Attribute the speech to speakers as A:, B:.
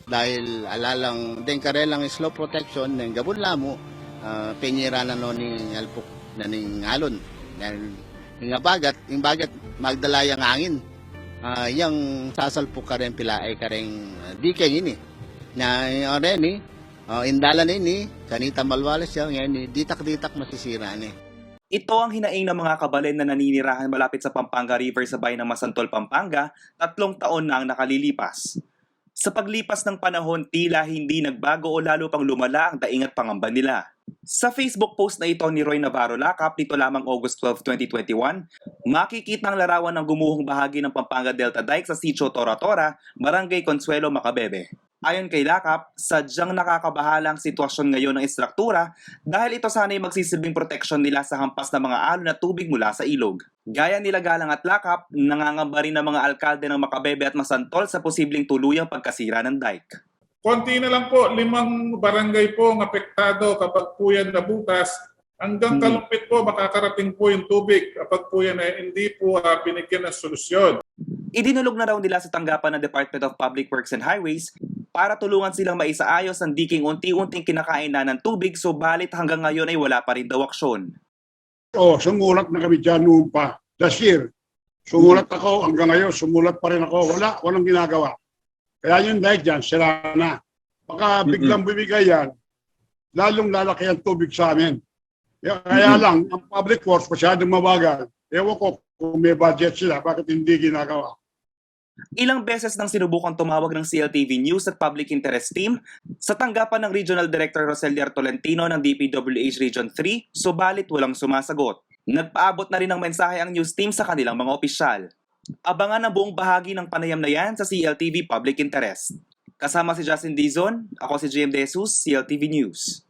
A: Dahil alalang den karelang slow protection ng gabon lamo penyira na no ni alpok na ning alon. Dahil yung bagat magdalayang hangin. Yang sasalpok ka rin pila ay ka rin di kaya ini. Na rin indalan ini kanita malwalas siya ngayon ditak-ditak masisira ni.
B: Ito ang hinaing ng mga kabalen na naninirahan malapit sa Pampanga River sa bayan ng Masantol, Pampanga, 3 taon na ang nakalilipas. Sa paglipas ng panahon, tila hindi nagbago o lalo pang lumala ang daing at pangamba nila. Sa Facebook post na ito ni Roy Navarro Lakap nito lamang August 12, 2021, makikita ang larawan ng gumuhong bahagi ng Pampanga Delta Dike sa Sitio Tora-Tora, Barangay Consuelo, Macabebe. Ayon kay Lakap, sadyang nakakabahalang sitwasyon ngayon ng istruktura dahil ito sana'y magsisilbing proteksyon nila sa hampas ng mga alon at tubig mula sa ilog. Gaya nila Galang at Lakap, nangangamba rin ng mga alkalde ng Macabebe at Masantol sa posibleng tuluyang pagkasira ng dike.
C: Konti na lang po, 5 barangay po ang apektado kapag po yan nabutas. Hanggang Kalumpit po makakarating po yung tubig kapag po yan ay hindi po binigyan ng solusyon.
B: Idinulog na raw nila sa tanggapan ng Department of Public Works and Highways para tulungan silang maisaayos ang diking unti-unting kinakain na ng tubig, subalit hanggang ngayon ay wala pa rin daw aksyon.
D: Sumulat na kami dyan noon pa, last year. Sumulat ako, hanggang ngayon sumulat pa rin ako, walang ginagawa. Kaya yun dahil dyan, sila na. Baka biglang bibigay yan, lalong lalaki ang tubig sa amin. Kaya lang, ang public works masyadong mabagal. Ewan ko kung may budget sila, bakit hindi ginagawa.
B: Ilang beses nang sinubukang tumawag ng CLTV News at Public Interest Team sa tanggapan ng Regional Director Roselier Tolentino ng DPWH Region 3, subalit walang sumasagot. Nagpaabot na rin ng mensahe ang news team sa kanilang mga opisyal. Abangan ang buong bahagi ng panayam na yan sa CLTV Public Interest. Kasama si Justin Dizon, ako si JM De Jesus, CLTV News.